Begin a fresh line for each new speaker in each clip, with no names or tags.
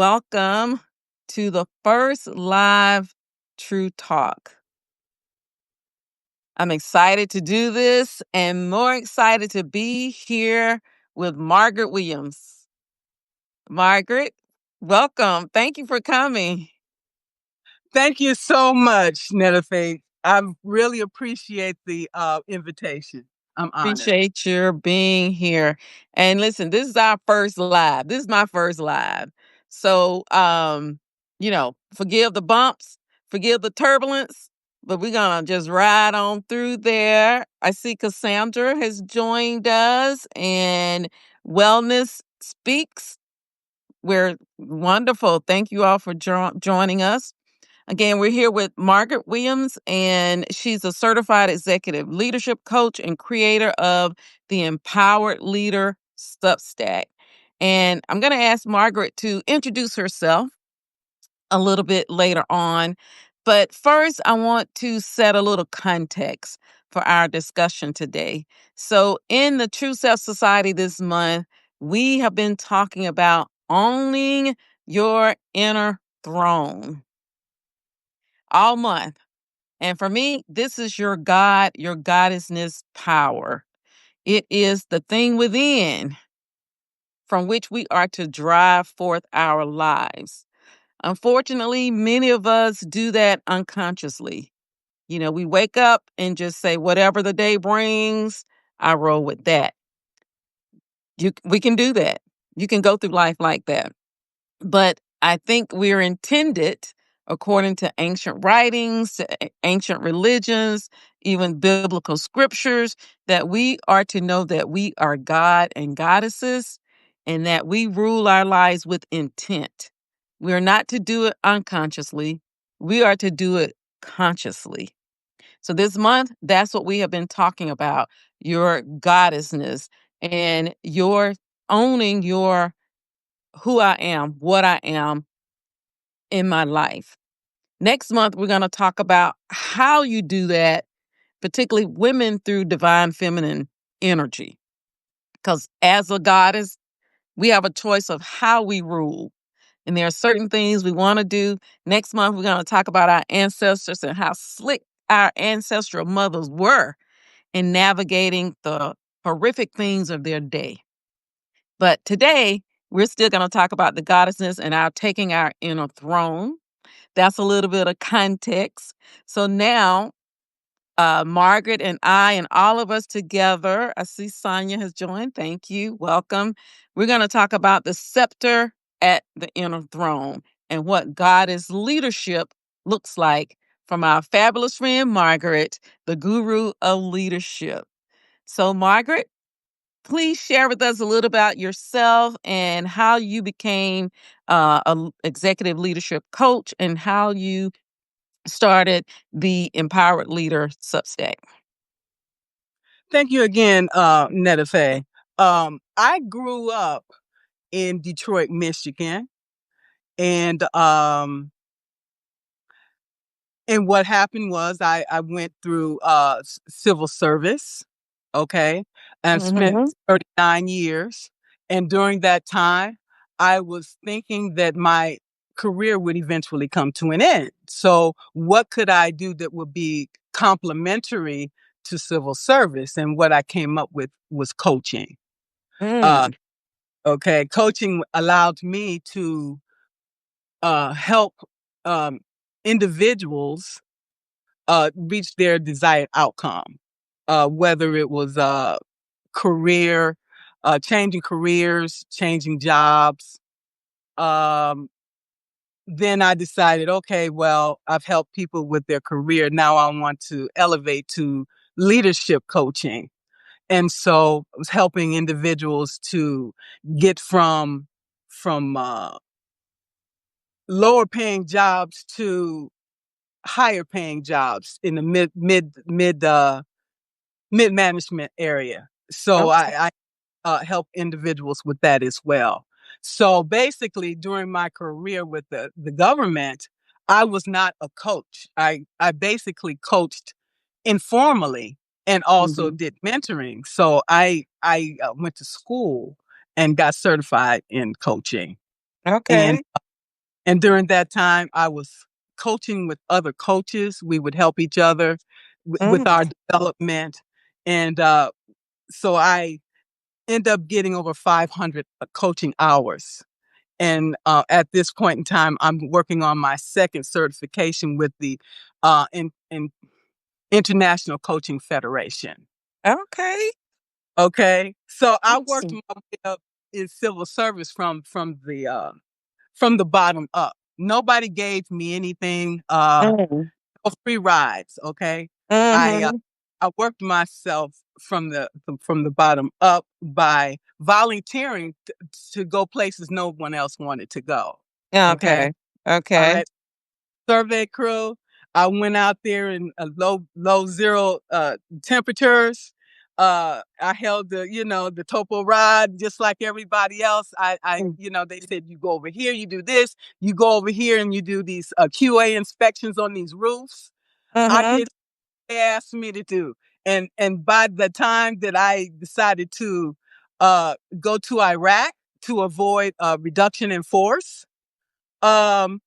Welcome to the first live True Talk. I'm excited to do this and more excited to be here with Margaret Williams. Margaret, welcome. Thank you for coming.
Thank you so much, Netafate. I really appreciate the invitation. I'm honored.
Appreciate your being here. And listen, this is our first live. This is my first live. So forgive the bumps, forgive the turbulence, but we're gonna just ride on through there. I see Cassandra has joined us and Wellness Speaks. We're wonderful. Thank you all for joining us. Again, we're here with Margaret Williams, and she's a certified executive leadership coach and creator of the Empowered Leader Substack. And I'm going to ask Margaret to introduce herself a little bit later on. But first, I want to set a little context for our discussion today. So, in the True Self Society this month, we have been talking about owning your inner throne all month. And for me, this is your God, your goddessness power. It is the thing within from which we are to drive forth our lives. Unfortunately, many of us do that unconsciously. We wake up and just say, whatever the day brings, I roll with that. We can do that. You can go through life like that. But I think we're intended, according to ancient writings, ancient religions, even biblical scriptures, that we are to know that we are God and goddesses and that we rule our lives with intent. We are not to do it unconsciously. We are to do it consciously. So this month, that's what we have been talking about, your goddessness and your owning your who I am, what I am in my life. Next month, we're going to talk about how you do that, particularly women through divine feminine energy. Because as a goddess, we have a choice of how we rule. And there are certain things we want to do. Next month, we're going to talk about our ancestors and how slick our ancestral mothers were in navigating the horrific things of their day. But today, we're still going to talk about the goddessness and our taking our inner throne. That's a little bit of context. So now, Margaret and I and all of us together, I see Sonia has joined. Thank you. Welcome. We're going to talk about the scepter at the inner throne and what goddess leadership looks like from our fabulous friend, Margaret, the guru of leadership. So, Margaret, please share with us a little about yourself and how you became an executive leadership coach and how you started the Empowered Leader Substack.
Thank you again, Netafate. I grew up in Detroit, Michigan, and what happened was I went through civil service, okay, and spent
Mm-hmm.
39 years. And during that time, I was thinking that my career would eventually come to an end. So, what could I do that would be complementary to civil service? And what I came up with was coaching. Uh,
Mm.
okay, coaching allowed me to help individuals reach their desired outcome, whether it was career, changing careers, changing jobs. Um, then I decided, okay, well, I've helped people with their career. Now I want to elevate to leadership coaching. And so I was helping individuals to get from lower paying jobs to higher paying jobs in the mid management area. So
Okay.
I help individuals with that as well. So basically, during my career with the government, I was not a coach. I basically coached informally and also
Hmm.
did mentoring. So I went to school and got certified in coaching. And
Okay.
And during that time, I was coaching with other coaches. We would help each other with
Mm.
our development. And so I end up getting over 500 coaching hours. And at this point in time, I'm working on my second certification with the International Coaching Federation.
Okay.
Okay, so I worked
Awesome.
my way up in civil service from the bottom up. Nobody gave me anything.
Mm.
No free rides. Okay, I uh,
Mm-hmm.
I worked myself from the bottom up by volunteering to go places no one else wanted to go. Okay,
Okay. Okay.
I survey crew. I went out there in low zero temperatures. I held the topo rod just like everybody else.
Mm.
They said you go over here, you do this, you go over here, and you do these QA inspections on these roofs. I
Mm-hmm.
did what they asked me to do, and by the time that I decided to go to Iraq to avoid reduction in force, um,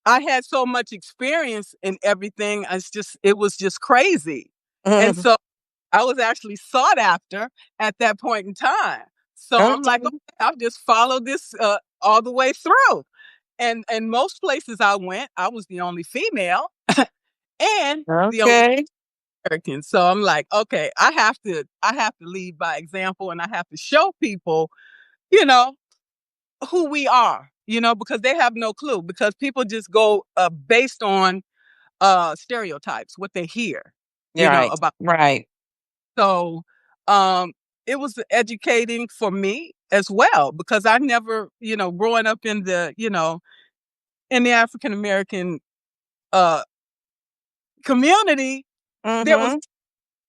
I had so much experience in everything. It was just crazy. And
Mm-hmm.
so I was actually sought after at that point in time. So I'm like,
Okay.
okay, I'll just follow this all the way through. And most places I went, I was the only female and the only
Okay.
American. So I'm like, okay, I have to lead by example, and I have to show people, you know, who we are, because they have no clue, because people just go based on stereotypes, what they hear,
You're right.
about.
Right.
So it was educating for me as well, because I never, growing up in the African American uh community, there was
Mm-hmm.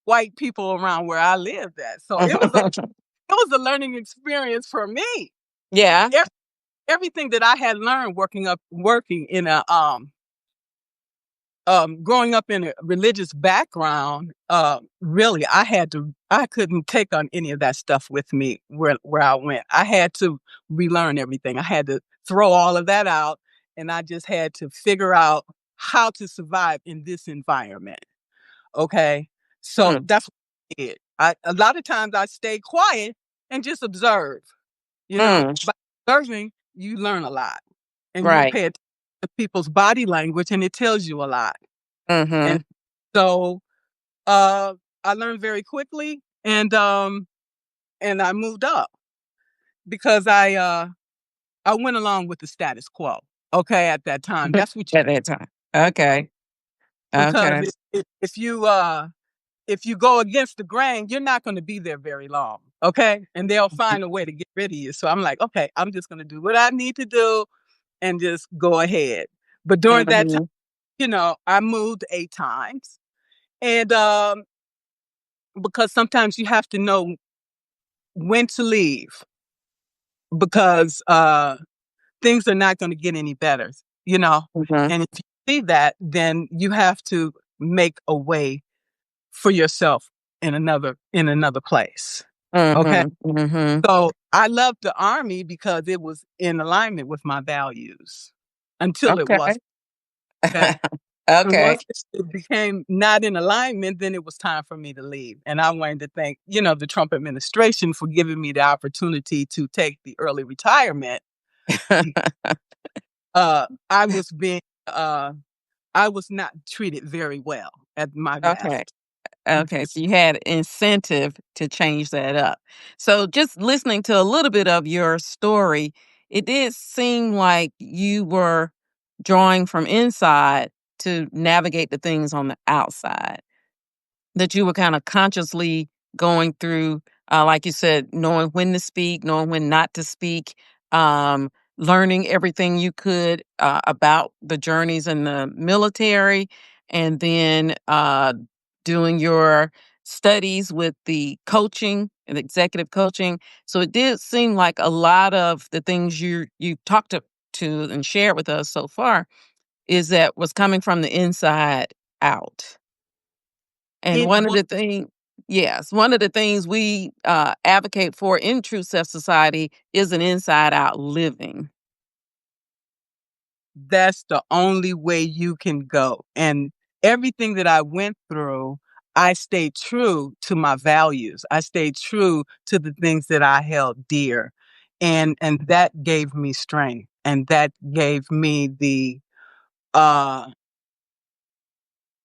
white people around where I lived at. So it was a learning experience for me.
Yeah.
E- Everything that I had learned working in a growing up in a religious background, really, I couldn't take on any of that stuff with me where I went. I had to relearn everything. I had to throw all of that out, and I just had to figure out how to survive in this environment. Okay, so
Mm.
that's what I did. A lot of times I stayed quiet and just observe.
Mm.
By observing, you learn a lot, and you
Right.
pay attention to people's body language, and it tells you a lot.
Mm-hmm.
And so, uh, I learned very quickly, and I moved up because I went along with the status quo. Okay, at that time, that's what you
At that time. Okay.
because
Okay.
if you go against the grain, you're not going to be there very long. Okay, and they'll find a way to get rid of you. So I'm like, okay, I'm just going to do what I need to do and just go ahead. But during that time,
Mm-hmm.
I moved 8 times, and because sometimes you have to know when to leave, because things are not going to get any better, you know.
Mm-hmm.
And if you see that, then you have to make a way for yourself in another place. Okay.
Mm-hmm. Mm-hmm.
So I loved the army because it was in alignment with my values until it
Okay.
was. Okay. And
Okay.
once it became not in alignment, then it was time for me to leave. And I wanted to thank, the Trump administration for giving me the opportunity to take the early retirement. I was being, I was not treated very well at my
Okay.
best.
Okay, so you had incentive to change that up. So just listening to a little bit of your story, it did seem like you were drawing from inside to navigate the things on the outside. That you were kind of consciously going through, like you said, knowing when to speak, knowing when not to speak, um, learning everything you could about the journeys in the military, and then doing your studies with the coaching and executive coaching. So it did seem like a lot of the things you talked to and shared with us so far is that was coming from the inside out. And
It
one of
was
the things, yes, one of the things we advocate for in True Self Society is an inside out living.
that's the only way you can go. And everything that I went through, I stayed true to my values. I stayed true to the things that I held dear. And that gave me strength, and that gave me uh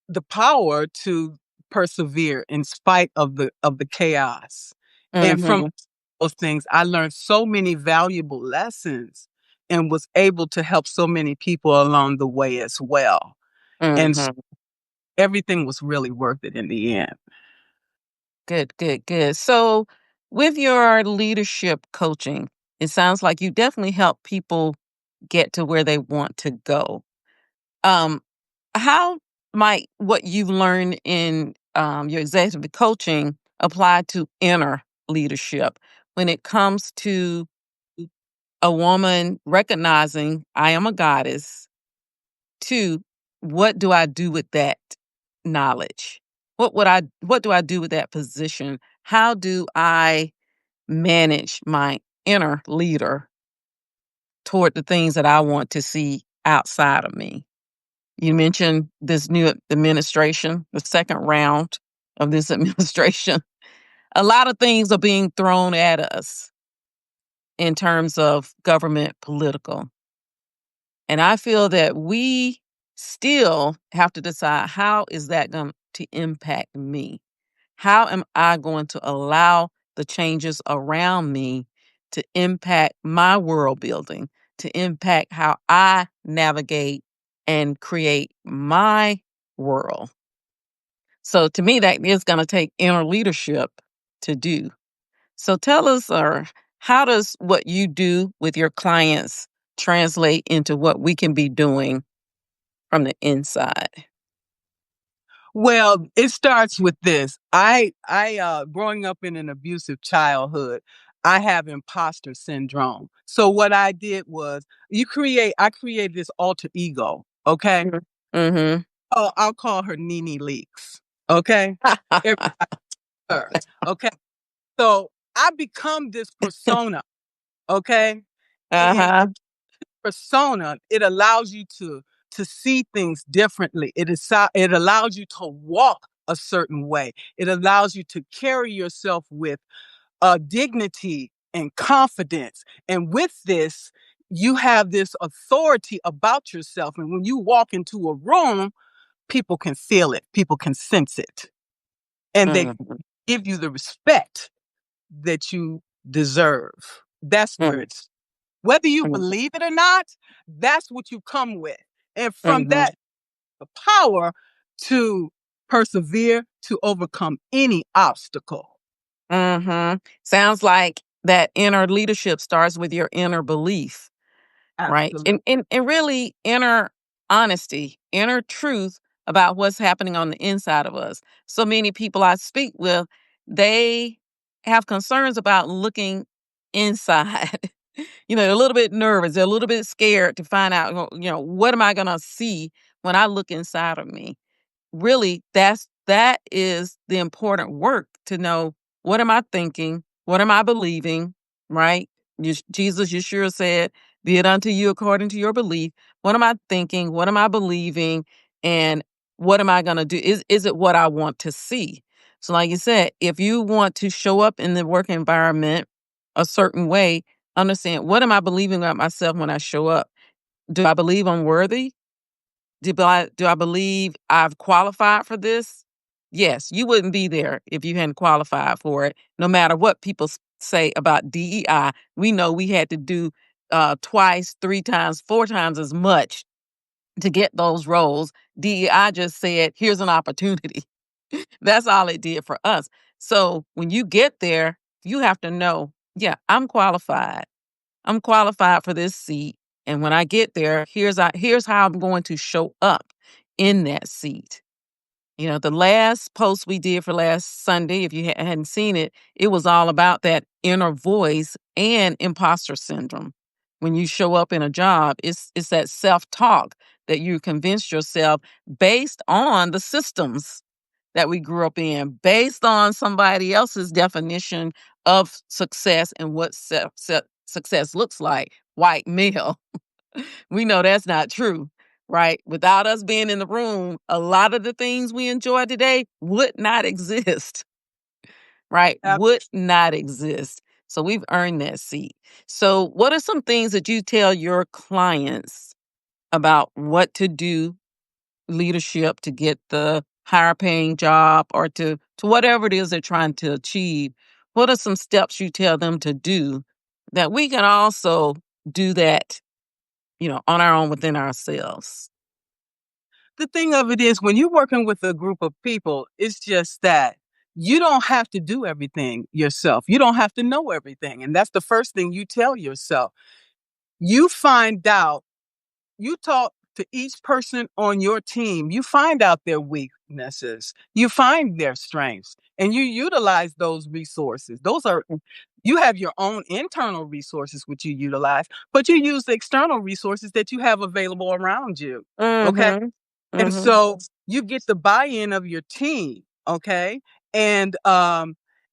the power to persevere in spite of the chaos. And from
Mhm.
those things, I learned so many valuable lessons and was able to help so many people along the way as well. And
Mhm.
everything was really worth it in the end.
Good, good, good. So, with your leadership coaching, it sounds like you definitely help people get to where they want to go. Um, how might what you've learned in your executive coaching apply to inner leadership when it comes to a woman recognizing I am a goddess? To what do I do with that knowledge? What do I do with that position? How do I manage my inner leader toward the things that I want to see outside of me? You mentioned this new administration, the second round of this administration. A lot of things are being thrown at us in terms of government political. And I feel that we still have to decide, how is that going to impact me? How am I going to allow the changes around me to impact my world building, to impact how I navigate and create my world? So to me, that is going to take inner leadership to do. So tell us, or how does what you do with your clients translate into what we can be doing from the inside?
Well, it starts with this. I growing up in an abusive childhood, I have imposter syndrome. So what I did was I created this alter ego, okay?
Mhm. Mhm.
Oh, I'll call her Nene Leaks. Okay? Everybody her. Okay. So I become this persona, okay? And
Uh-huh.
persona, it allows you to see things differently. It allows you to walk a certain way. It allows you to carry yourself with dignity and confidence. And with this, you have this authority about yourself. And when you walk into a room, people can feel it, people can sense it, and they
Mhm.
give you the respect that you deserve. That's where
Mhm.
it's whether you
Mhm.
believe it or not, that's what you come with. And from
Mhm.
that, the power to persevere, to overcome any obstacle.
Mhm. Sounds like that inner leadership starts with your inner belief. Right?
Absolutely.
And really inner honesty, inner truth about what's happening on the inside of us. So many people I speak with, they have concerns about looking inside. They're a little bit nervous. They're a little bit scared to find out, what am I going to see when I look inside of me? Really, that is the important work, to know, what am I thinking? What am I believing? Right? Jesus, Yeshua said, be it unto you according to your belief. What am I thinking? What am I believing? And what am I going to do? Is it what I want to see? So, like you said, if you want to show up in the work environment a certain way, understand, what am I believing about myself when I show up? Do I believe I'm worthy? Do I believe I've qualified for this? Yes, you wouldn't be there if you hadn't qualified for it. No matter what people say about DEI, we know we had to do twice, three times, four times as much to get those roles. DEI just said, here's an opportunity. That's all it did for us. So when you get there, you have to know, yeah, I'm qualified. I'm qualified for this seat. And when I get there, here's how I'm going to show up in that seat. The last post we did for last Sunday, if you hadn't seen it, it was all about that inner voice and imposter syndrome. When you show up in a job, it's that self-talk that you convince yourself, based on the systems that we grew up in, based on somebody else's definition of success and what success looks like, white male. We know that's not true, right? Without us being in the room, a lot of the things we enjoy today would not exist, right?
Ab-
Would not exist. So we've earned that seat. So, what are some things that you tell your clients about what to do, leadership to get the higher paying job or to whatever it is they're trying to achieve? What are some steps you tell them to do that we can also do that, on our own within ourselves?
the thing of it is, when you're working with a group of people, it's just that you don't have to do everything yourself. You don't have to know everything. And that's the first thing you tell yourself. You find out, you talk to each person on your team, you find out their weaknesses, you find their strengths, and you utilize those resources. You have your own internal resources which you utilize, but you use the external resources that you have available around you. Okay.
Mhm.
And
Mhm.
so you get the buy-in of your team, okay? And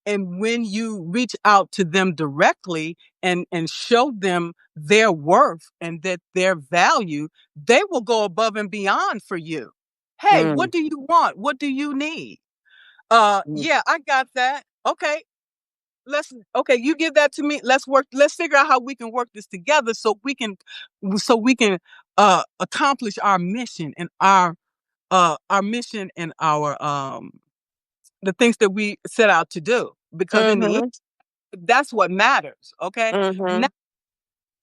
and when you reach out to them directly and show them their worth and that their value, they will go above and beyond for you. Hey, what
Mm.
do you want? What do you need?
Mm.
Yeah, I got that. Okay. Okay, you give that to me. Let's figure out how we can work this together so we can accomplish our mission and our the things that we set out to do, because in the end
Mhm.
that's what matters. Okay, now
Mhm.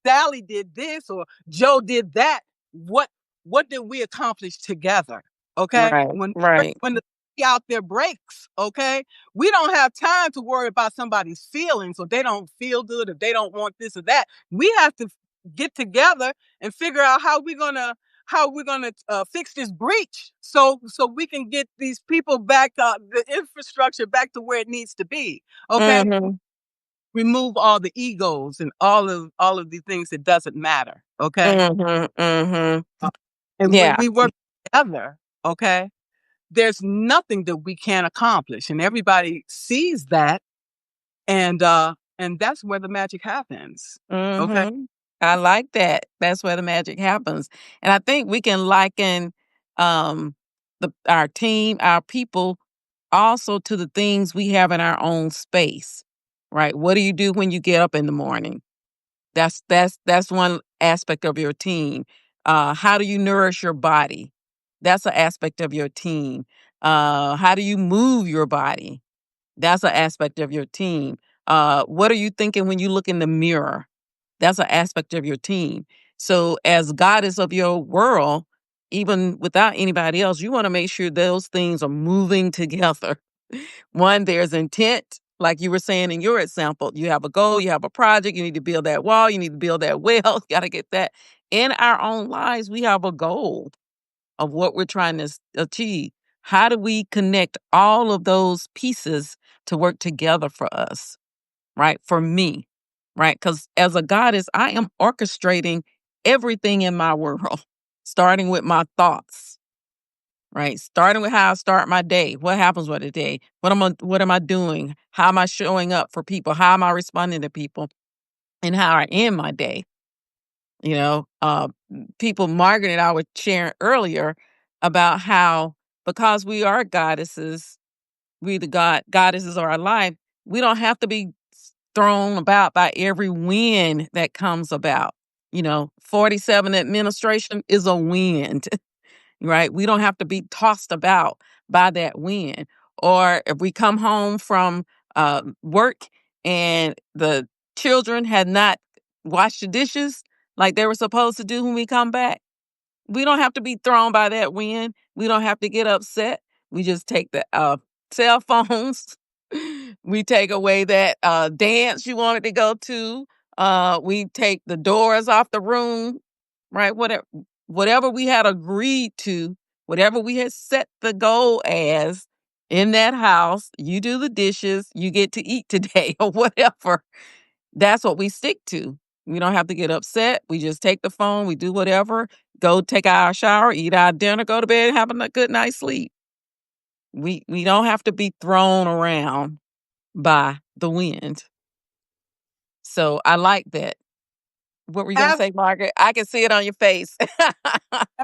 Sally did this or Joe did that. What did we accomplish together? Okay,
Right. Right.
when the out there breaks, okay, we don't have time to worry about somebody's feelings or they don't feel good if they don't want this or that. We have to get together and figure out how we're gonna fix this breach so we can get these people back, the infrastructure back to where it needs to be. Okay,
Mhm.
remove all the egos and all of the things that doesn't matter. Okay,
Mhm. Mhm.
and when
Yeah.
we work together, okay, there's nothing that we can't accomplish, and everybody sees that, and that's where the magic happens. Okay.
Mhm. I like that. That's where the magic happens. And I think we can liken um our team, our people also to the things we have in our own space. Right? What do you do when you get up in the morning? That's one aspect of your team. How do you nourish your body? That's an aspect of your team. How do you move your body? That's an aspect of your team. What are you thinking when you look in the mirror? That's an aspect of your team. So, as goddess of your world, even without anybody else, you want to make sure those things are moving together. One, there's intent, like you were saying in your example. You have a goal, you have a project, you need to build that wall, you need to build that well, got to get that. In our own lives, we have a goal of what we're trying to achieve. How do we connect all of those pieces to work together for us, right? For me, right? Because as a goddess, I am orchestrating everything in my world, starting with my thoughts, right? Starting with how I start my day. What happens with the day? What am I doing? How am I showing up for people? How am I responding to people? And how I end my day. People, Margaret and I were sharing earlier about how because we are goddesses, we the goddesses of our life, we don't have to be thrown about by every wind that comes about. 47 administration is a wind, right? We don't have to be tossed about by that wind. Or if we come home from work and the children had not washed the dishes like they were supposed to do when we come back, we don't have to be thrown by that wind. We don't have to get upset. We just take the cell phones. We take away that dance you wanted to go to. We take the doors off the room, right? Whatever we had agreed to, whatever we had set the goal as in that house, you do the dishes, you get to eat today or whatever. That's what we stick to. We don't have to get upset. We just take the phone, we do whatever, go take our shower, eat our dinner, go to bed, and have a good night's sleep. We don't have to be thrown around by the wind. So I like that. What were you gonna
Ab-
say, Margaret? I can see it on your face.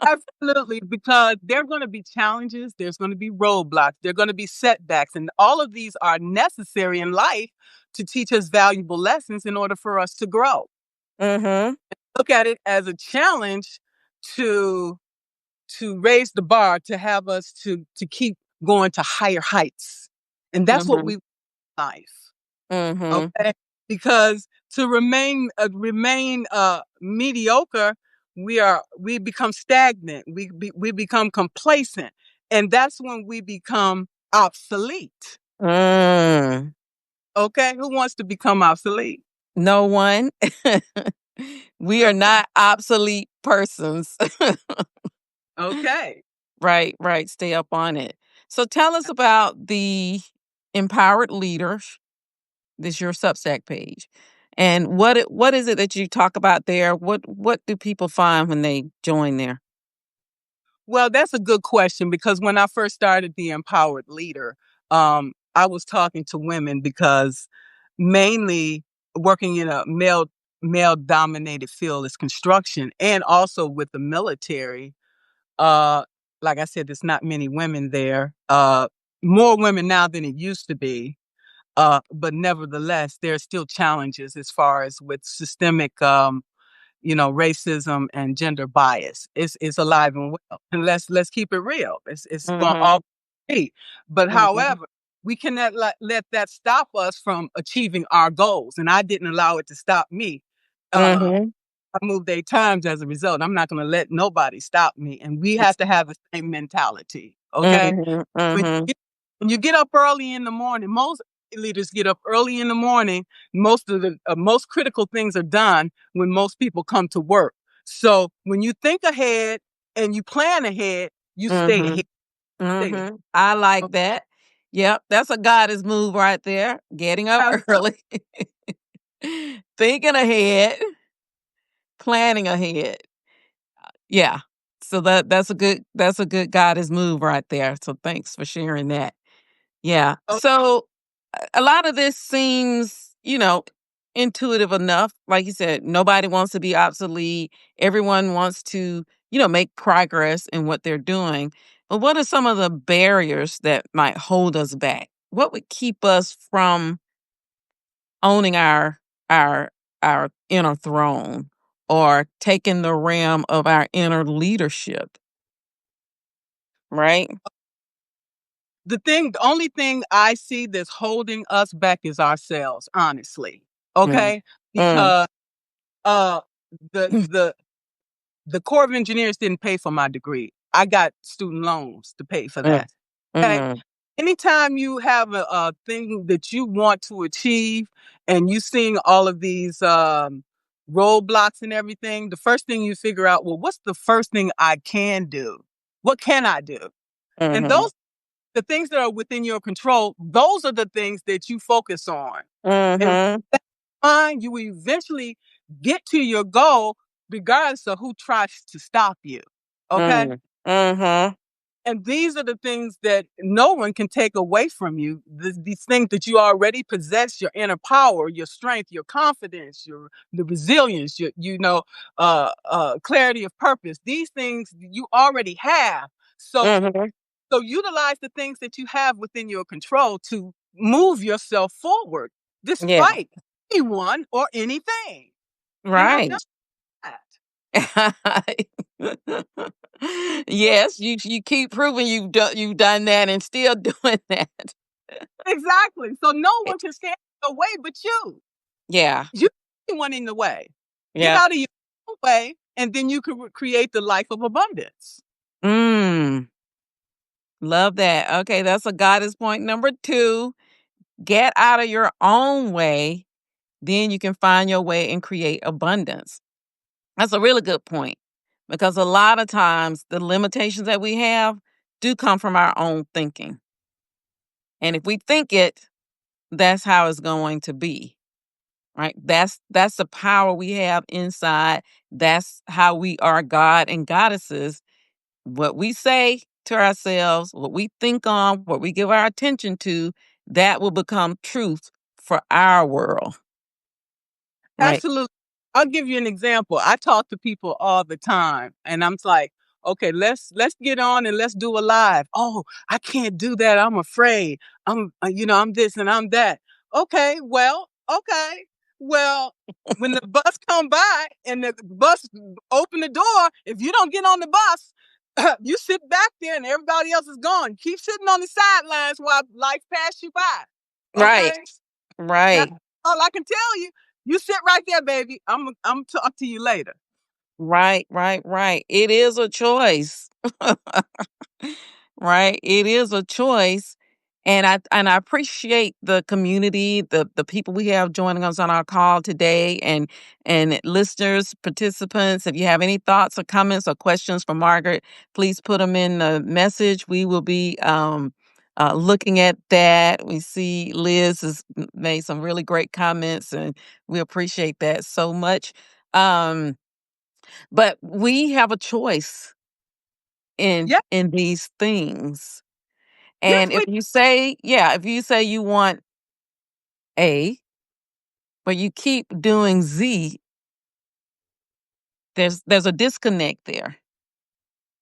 Absolutely, because there are going to be challenges, there's going to be roadblocks, there are going to be setbacks, and all of these are necessary in life to teach us valuable lessons in order for us to grow.
Mhm.
Look at it as a challenge to raise the bar, to have us to keep going to higher heights, and that's what
Mhm.
we life.
Mhm.
Okay, because to remain mediocre, we become stagnant. We become complacent, and that's when we become obsolete.
Mm.
Okay, who wants to become obsolete?
No one. We are not obsolete persons.
Okay.
Right, right. Stay up on it. So tell us about the Empowered Leaders. This is your Substack page. And what is it that you talk about there? What do people find when they join there?
Well, that's a good question because when I first started the Empowered Leader, I was talking to women because mainly working in a male dominated field is construction and also with the military. Uh, like I said, there's not many women there. More women now than it used to be. But nevertheless, there are still challenges as far as with systemic racism and gender bias. It's alive and well. And let's keep it real. It's going to
Mhm.
all be. But
Mhm.
however, we cannot let that stop us from achieving our goals. And I didn't allow it to stop me. Uh,
Mhm.
I moved 8 times as a result. I'm not going to let nobody stop me. And we have to have the same mentality. Okay.
Mhm.
When
Mhm.
when you get up early in the morning, most leaders get up early in the morning. Most of the most critical things are done when most people come to work. So when you think ahead and you plan ahead, you stay ahead.
Mhm.
Stay ahead.
Mhm. I like that. Yep, that's a goddess move right there. Getting up
Absolutely.
early, thinking ahead, planning ahead. Yeah. So that's a good goddess move right there. So thanks for sharing that. Yeah.
Oh,
So a lot of this seems, intuitive enough. Like you said, nobody wants to be obsolete. Everyone wants to, make progress in what they're doing. But what are some of the barriers that might hold us back? What would keep us from owning our our inner throne or taking the realm of our inner leadership, right?
the only thing I see that's holding us back is ourselves, honestly.
Mm.
Okay,
Mm.
because uh, the the the Corps of Engineers didn't pay for my degree. I got student loans to pay for
Mm.
that. Okay.
Mm.
Anytime you have a thing that you want to achieve and you seeing all of these roadblocks and everything, the first thing you figure out, well, what's the first thing I can do? What can I do? And
Mhm.
those the things that are within your control, those are the things that you focus on. And
Mhm.
fine, you will eventually get to your goal regardless of who tries to stop you. Okay?
Mm. Mhm.
And these are the things that no one can take away from you. These things that you already possess, your inner power, your strength, your confidence, the resilience, clarity of purpose. These things you already have. So
Mhm.
so utilize the things that you have within your control to move yourself forward
Yeah.
despite anyone or anything. You have done
Right.
that.
Yes, you keep proving you've done that and still doing that.
Exactly. So no
Eh,
one can stand in the way but you.
yeah.
You're the one in the way. Get
Yeah.
out of your own way, and then you can create the life of abundance.
Mm. Love that. Okay, that's a goddess point number 2. Get out of your own way, then you can find your way and create abundance. That's a really good point because a lot of times the limitations that we have do come from our own thinking. And if we think it, that's how it's going to be, right? That's the power we have inside. That's how we are God and goddesses. What we say to ourselves, what we think on, what we give our attention to, that will become truth for our world, right?
Absolutely. I'll give you an example. I talk to people all the time, and I'm like, okay, let's get on and let's do a live. Oh, I can't do that. I'm afraid. I'm this and I'm that. Okay. Well, when the bus come by and the bus open the door, if you don't get on the bus, you sit back there and everybody else is gone. Keep sitting on the sidelines while life passes you by.
Right.
Okay. That's
Right.
all I can tell you. You sit right there, baby. I'm talk to you later.
Right. Right. Right. It is a choice. Right? It is a choice. And I appreciate the community, the people we have joining us on our call today, and listeners, participants. If you have any thoughts or comments or questions for Margaret, please put them in the message. We will be looking at that. We see Liz has made some really great comments, and we appreciate that so much. Um, but we have a choice in
Yeah,
in these things.
yes,
And
we
if you say you want A, but you keep doing Z, there's a disconnect there.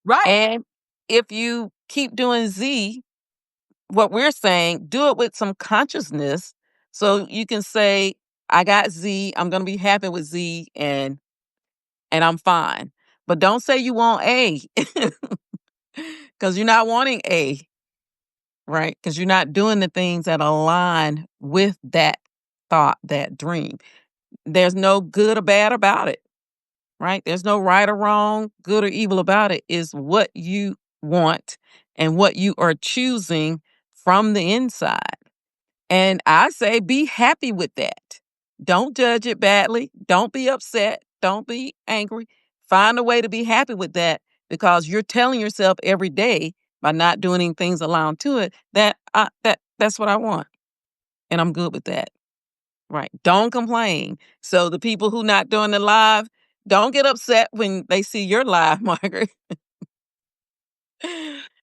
right.
And if you keep doing Z, what we're saying, do it with some consciousness so you can say, I got Z, I'm gonna be happy with Z, and I'm fine. But don't say you want A because you're not wanting A, right? Because you're not doing the things that align with that thought, that dream. There's no good or bad about it, right? There's no right or wrong, good or evil about it. Is what you want and what you are choosing from the inside. And I say be happy with that. Don't judge it badly. Don't be upset. Don't be angry. Find a way to be happy with that because you're telling yourself every day by not doing any things along to it that's what I want. And I'm good with that. Right. Don't complain. So the people who not doing the live, don't get upset when they see your live, Margaret.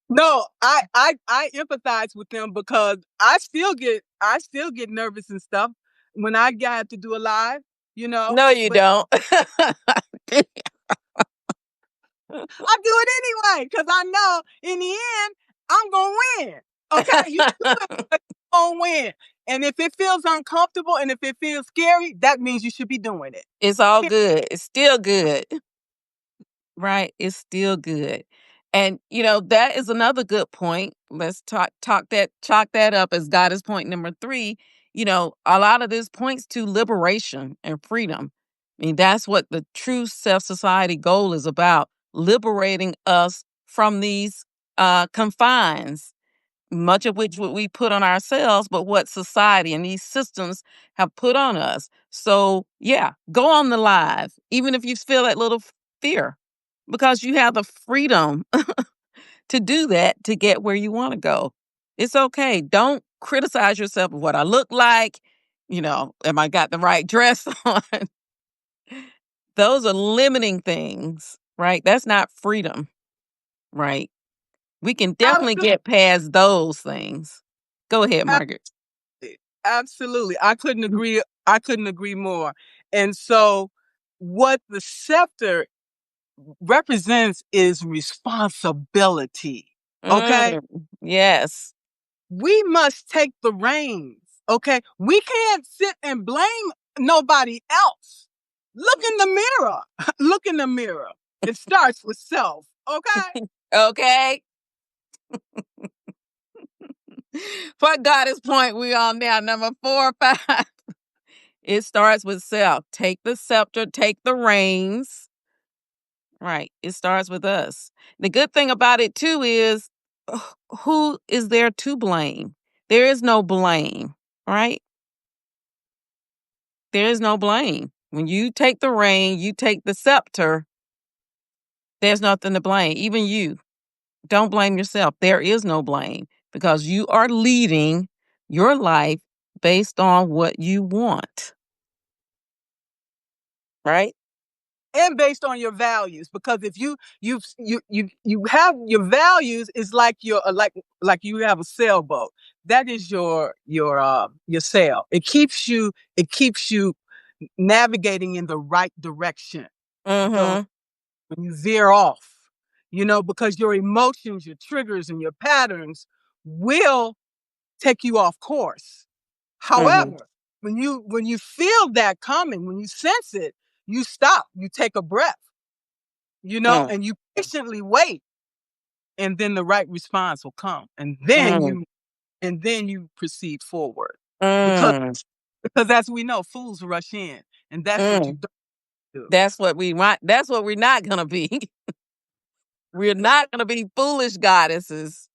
No, I empathize with them because I still get nervous and stuff when I got to do a live, you know.
No, you
But
don't.
I do it anyway because I know in the end I'm gonna win. Okay, you do it, but you're gonna win. And if it feels uncomfortable and if it feels scary, that means you should be doing it.
It's all good. It's still good. Right. It's still good. And that is another good point. Let's chalk that up as God is point number 3. A lot of this points to liberation and freedom. I mean, that's what the true self-society goal is about, liberating us from these confines, much of which what we put on ourselves, but what society and these systems have put on us. So, yeah, go on the live, even if you feel that little fear, because you have the freedom to do that to get where you want to go. It's okay. Don't criticize yourself of what I look like. Am I got the right dress on? Those are limiting things, right? That's not freedom, right? We can definitely
Absolutely,
get past those things. Go ahead, Margaret.
absolutely. I couldn't agree more. And so, what the scepter represents is responsibility. Okay,
Mm, yes.
we must take the reins. Okay, we can't sit and blame nobody else. Look in the mirror. Look in the mirror. It starts with self. Okay.
Okay. For Goddess point, we on now number 4 or 5. It starts with self. Take the scepter, take the reins. Right. It starts with us. The good thing about it too is who is there to blame? There is no blame, right? There is no blame. When you take the rein, you take the scepter, there's nothing to blame. Even you. Don't blame yourself. There is no blame because you are leading your life based on what you want, right?
And based on your values, because if you have your values, is like like you have a sailboat. That is your sail. It keeps you navigating in the right direction. So
Mhm.
when you veer off, because your emotions, your triggers, and your patterns will take you off course.
Mhm.
However, when you feel that coming, when you sense it, you stop, you take a breath,
Mm.
and you patiently wait, and then the right response will come, and
Mm.
then you proceed forward. Because
Mm.
because as we know, fools rush in, and that's what you
Mm.
don't do.
That's what we want. That's what we're not gonna be. We're not gonna be foolish goddesses.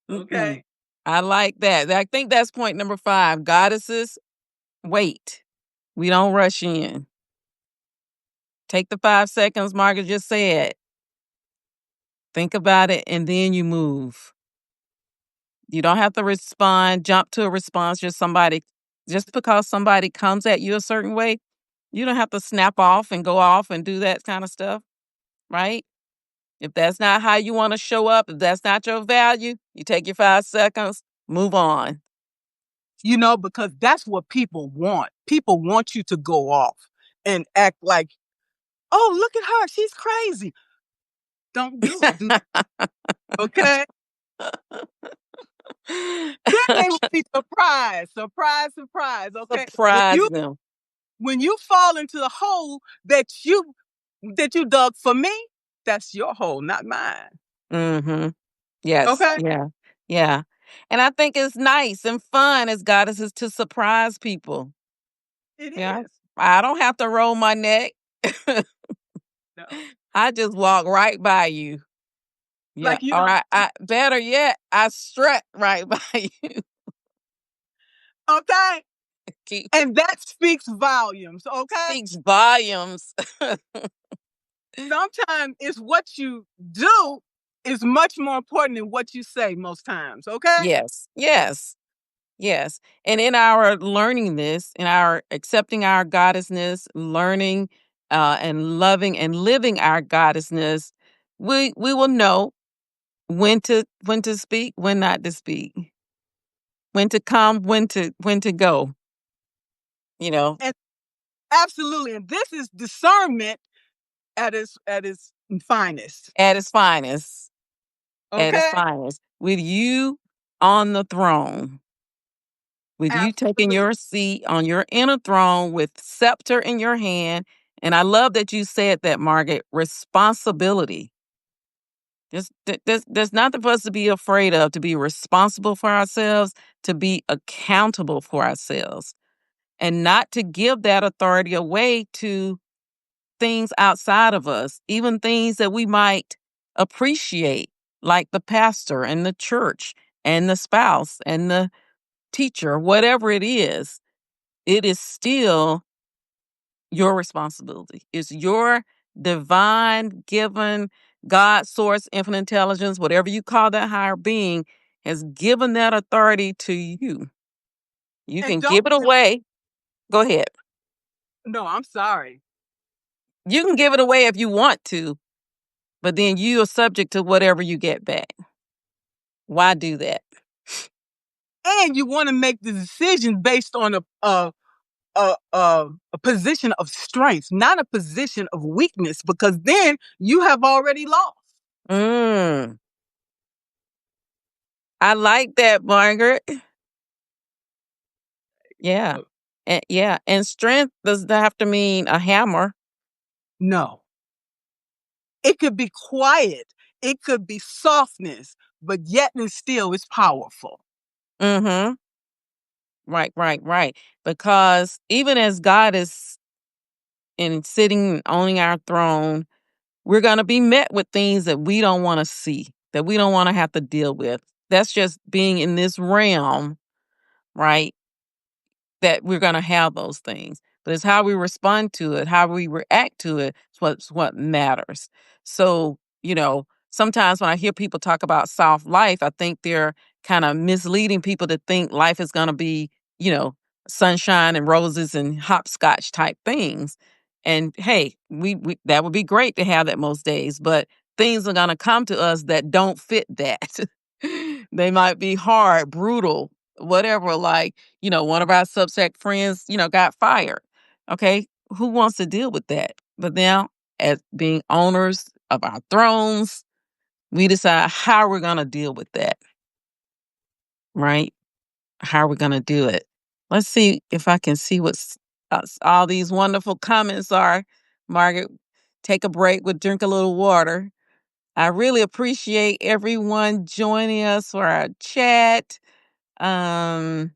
Mm-mm.
Okay.
I like that. I think that's point number 5. Goddesses, wait. We don't rush in. Take the 5 seconds Margaret just said. Think about it, and then you move. You don't have to respond, jump to a response. Just because somebody comes at you a certain way, you don't have to snap off and go off and do that kind of stuff, right? If that's not how you want to show up, if that's not your value, you take your 5 seconds, move on.
Because that's what people want. People want you to go off and act like, oh, look at her, she's crazy. Don't do it. Okay. Then they will be surprised, surprise, surprise. Okay. When
Surprise
you
them.
when you fall into the hole that you dug for me, that's your hole, not mine.
Mhm. Yes.
Okay.
Yeah. Yeah. And I think it's nice and fun as goddesses to surprise people.
It
Yeah.
is.
I don't have to roll my neck.
No.
I just walk right by you. Yeah.
Like,
Or I better yet, I strut right by you.
okay.
Keep
And that speaks volumes. Okay.
speaks volumes.
Sometimes it's what you do is much more important than what you say most times. Okay.
Yes. Yes. Yes. And in our learning this, in our accepting our goddessness, learning and loving and living our goddessness, we will know when to speak, when not to speak, when to come, when to go, you know,
And absolutely. And this is discernment at its finest.
at its finest, at its
Okay.
finest, with you on the throne, with you taking
Absolutely.
your seat on your inner throne with scepter in your hand. And I love that you said that, Margaret. Responsibility. There's nothing for us to be afraid of, to be responsible for ourselves, to be accountable for ourselves, and not to give that authority away to things outside of us, even things that we might appreciate, like the pastor and the church and the spouse and the teacher, whatever it is still your responsibility. It's your divine given God source, infinite intelligence, whatever you call that higher being, has given that authority to you. You
And
can
don't
give it away. Go ahead.
no, I'm sorry.
You can give it away if you want to, but then you are subject to whatever you get back. Why do that?
And you want to make the decision based on a position of strength, not a position of weakness, because then you have already lost.
Mm, I like that, Margaret. Yeah. And yeah. And strength does not have to mean a hammer.
No, it could be quiet, it could be softness, but yet and still it's powerful.
Mm-hmm. Right, right, right. Because even as God is in sitting and owning our throne, we're gonna be met with things that we don't want to see, that we don't want to have to deal with. That's just being in this realm, right? That we're going to have those things. But it's how we respond to it, how we react to it, is what matters. So, sometimes when I hear people talk about soft life, I think they're kind of misleading people to think life is going to be, you know, sunshine and roses and hopscotch type things. And hey, we that would be great to have that most days, but things are going to come to us that don't fit that. They might be hard, brutal, whatever. Like, one of our Substack friends, got fired. Okay, who wants to deal with that? But now, as being owners of our thrones, we decide how we're going to deal with that, right? How are we going to do it? Let's see if I can see what all these wonderful comments are. Margaret, take a break, we'll drink a little water. I really appreciate everyone joining us for our chat. Um,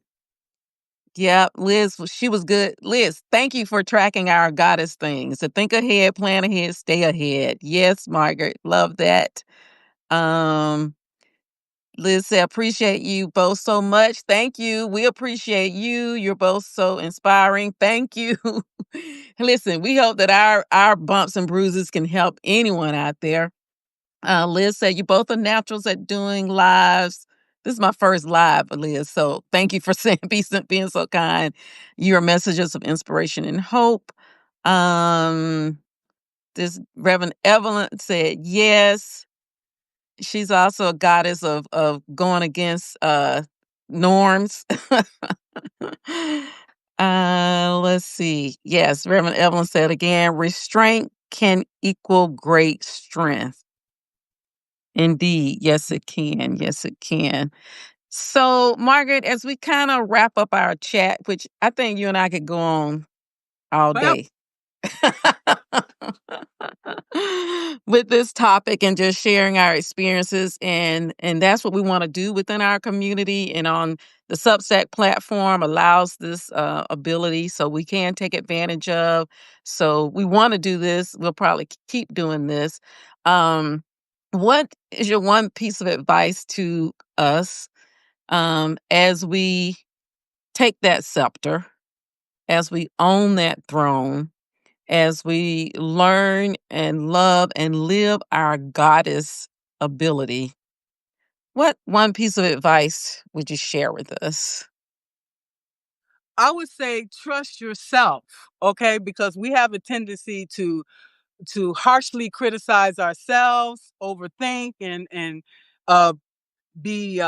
yeah, Liz, she was good. Liz, thank you for tracking our goddess things. So think ahead, plan ahead, stay ahead. Yes, Margaret, love that. Um, Liz said, appreciate you both so much. Thank you. We appreciate you. You're both so inspiring. Thank you. Listen, we hope that our bumps and bruises can help anyone out there. Liz said, you both are naturals at doing lives. This is my first live, Liz. So thank you for saying, being so kind. Your messages of inspiration and hope. Um, this Reverend Evelyn said, yes. She's also a goddess of going against norms. Let's see. Yes, Reverend Evelyn said again, restraint can equal great strength. Indeed. Yes, it can. Yes, it can. So, Margaret, as we kind of wrap up our chat, which I think you and I could go on all
Well,
day with this topic and just sharing our experiences, and that's what we want to do within our community, and on the Substack platform allows this ability, so we can take advantage of. So we want to do this. We'll probably keep doing this. What is your one piece of advice to us as we take that scepter, as we own that throne, as we learn and love and live our goddess ability? What one piece of advice would you share with us?
I would say trust yourself, okay? Because we have a tendency to harshly criticize ourselves, overthink, and uh, be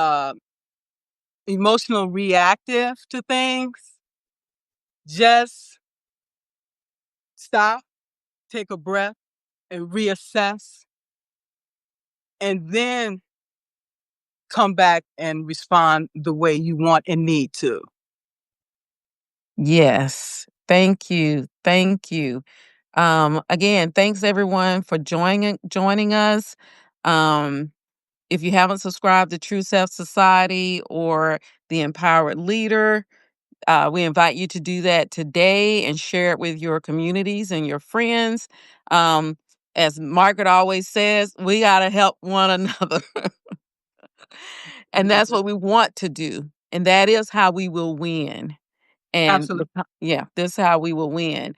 emotional reactive to things. Just stop, take a breath, and reassess, and then come back and respond the way you want and need to.
Yes. Thank you. Thank you. Again, thanks everyone for joining us. Um, if you haven't subscribed to True Self Society or the Empowered Leader, we invite you to do that today and share it with your communities and your friends. Um, as Margaret always says, we got to help one another. And that's what we want to do. And that is how we will win. And
Absolutely.
yeah, this is how we will win.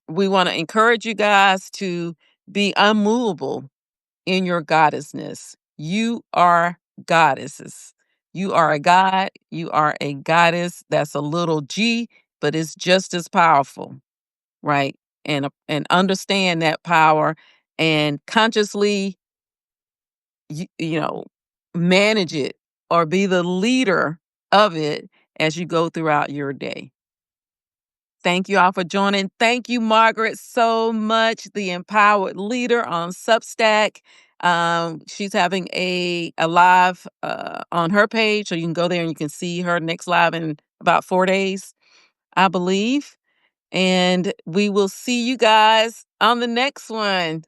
We want to encourage you guys to be unmovable in your goddessness. You are goddesses. You are a god. You are a goddess. That's a little g, but it's just as powerful, right? And understand that power and consciously, you know, manage it or be the leader of it as you go throughout your day. Thank you all for joining. Thank you, Margaret, so much. The Empowered Leader on Substack. She's having a live on her page, so you can go there and you can see her next live in about 4 days, I believe. And we will see you guys on the next one.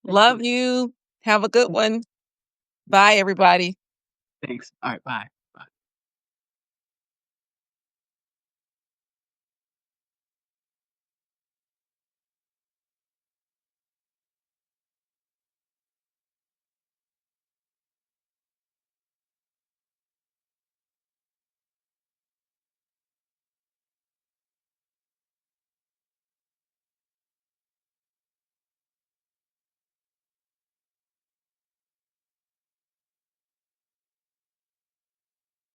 Love you. Have a good one. Bye, everybody.
Thanks. All right. Bye.